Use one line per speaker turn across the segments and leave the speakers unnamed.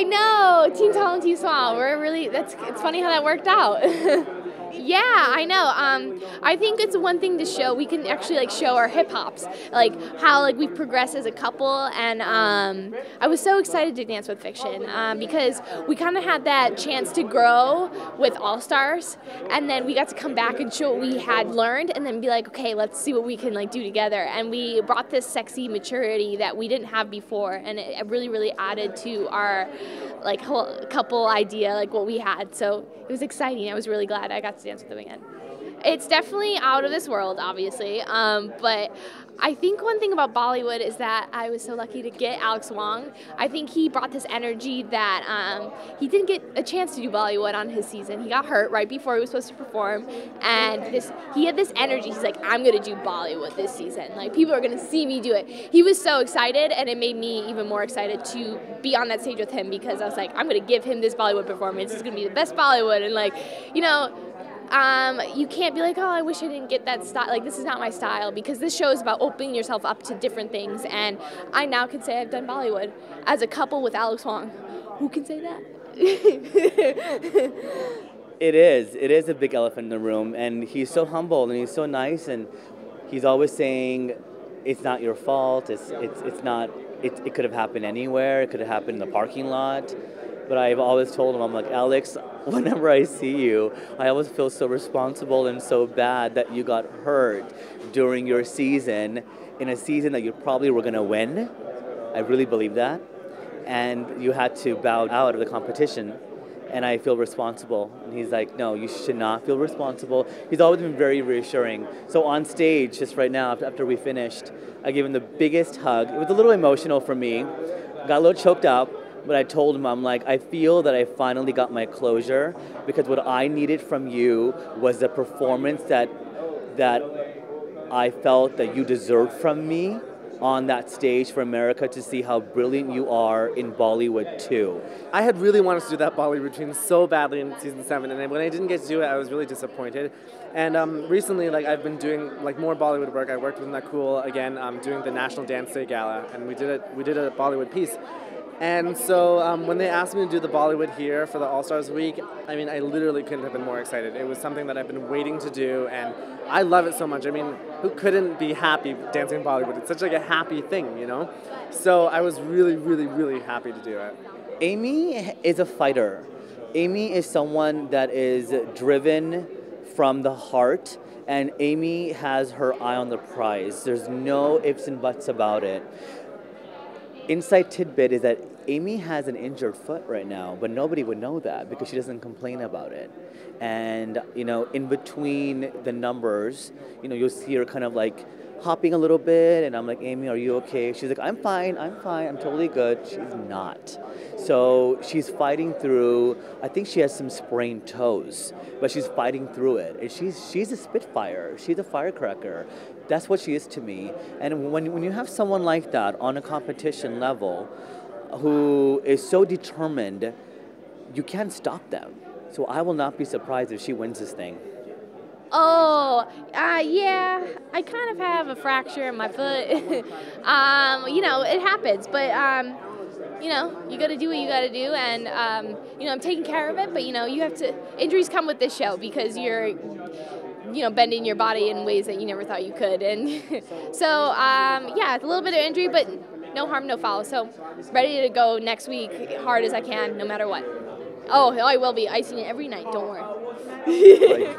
know, Team Tall and Team Small. It's funny how that worked out. Yeah, I know. I think it's one thing to show. We can actually show our hip hops, how we've progressed as a couple. And I was so excited to dance with Fik-Shun because we kind of had that chance to grow with All Stars, and then we got to come back and show what we had learned, and then be like, okay, let's see what we can do together. And we brought this sexy maturity that we didn't have before, and it really added to our whole couple idea, what we had. So it was exciting. I was really glad I got to dance with them again. It's definitely out of this world, obviously, but I think one thing about Bollywood is that I was so lucky to get Alex Wong. I think he brought this energy that he didn't get a chance to do Bollywood on his season. He got hurt right before he was supposed to perform, and he had this energy. He's like, I'm going to do Bollywood this season. People are going to see me do it. He was so excited, and it made me even more excited to be on that stage with him, because I was like, I'm going to give him this Bollywood performance. It's going to be the best Bollywood, and you can't be like, oh, I wish I didn't get that style. This is not my style, because this show is about opening yourself up to different things. And I now can say I've done Bollywood as a couple with Alex Wong. Who can say that?
It is a big elephant in the room, and he's so humble and he's so nice, and he's always saying, it's not your fault. It's not. It could have happened anywhere. It could have happened in the parking lot. But I've always told him, I'm like, Alex, whenever I see you, I always feel so responsible and so bad that you got hurt during your season, in a season that you probably were going to win. I really believe that. And you had to bow out of the competition, and I feel responsible. And he's like, no, you should not feel responsible. He's always been very reassuring. So on stage, just right now, after we finished, I gave him the biggest hug. It was a little emotional for me. Got a little choked up. But I told him, I'm like, I feel that I finally got my closure, because what I needed from you was the performance that I felt that you deserved from me on that stage for America to see how brilliant you are in Bollywood too.
I had really wanted to do that Bollywood routine so badly in season 7, and when I didn't get to do it, I was really disappointed. And recently, I've been doing more Bollywood work. I worked with Nakul again, doing the National Dance Day Gala, and we did a Bollywood piece. And so when they asked me to do the Bollywood here for the All-Stars week, I mean, I literally couldn't have been more excited. It was something that I've been waiting to do, and I love it so much. I mean, who couldn't be happy dancing Bollywood? It's such a happy thing, you know? So I was really happy to do it.
Amy is a fighter. Amy is someone that is driven from the heart, and Amy has her eye on the prize. There's no ifs and buts about it. Inside tidbit is that Amy has an injured foot right now, but nobody would know that because she doesn't complain about it. And, in between the numbers, you'll see her kind of hopping a little bit, and I'm like, Amy, are you okay? She's like, I'm fine, I'm totally good. She's not. So she's fighting through. I think she has some sprained toes, but she's fighting through it. And she's a spitfire. She's a firecracker. That's what she is to me. And when you have someone like that on a competition level who is so determined, you can't stop them. So I will not be surprised if she wins this thing.
Oh, yeah, I kind of have a fracture in my foot. It happens, but, you got to do what you got to do, and, I'm taking care of it, but, you have to, injuries come with this show because you're, bending your body in ways that you never thought you could, and so, yeah, a little bit of injury, but no harm, no foul, so ready to go next week, hard as I can, no matter what. Oh, I will be icing it every night, don't worry.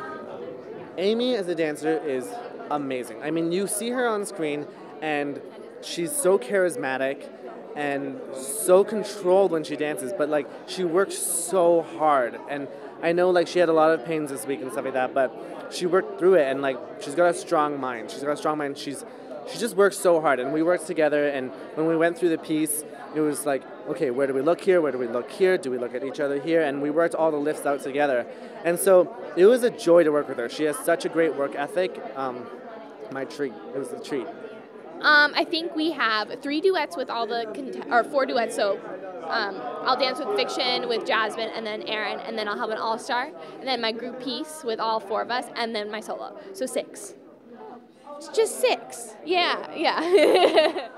Amy as a dancer is amazing. I mean, you see her on screen, and she's so charismatic and so controlled when she dances, but she works so hard. And I know she had a lot of pains this week and stuff like that, but she worked through it, and she's got a strong mind. She just works so hard, and we worked together, and when we went through the piece, it was okay, where do we look here? Where do we look here? Do we look at each other here? And we worked all the lifts out together. And so it was a joy to work with her. She has such a great work ethic. My treat. It was a treat.
I think we have 3 duets with all or 4 duets. So I'll dance with Fik-Shun, with Jasmine, and then Aaron, and then I'll have an all-star, and then my group piece with all 4 of us, and then my solo. So 6. It's just 6. Yeah.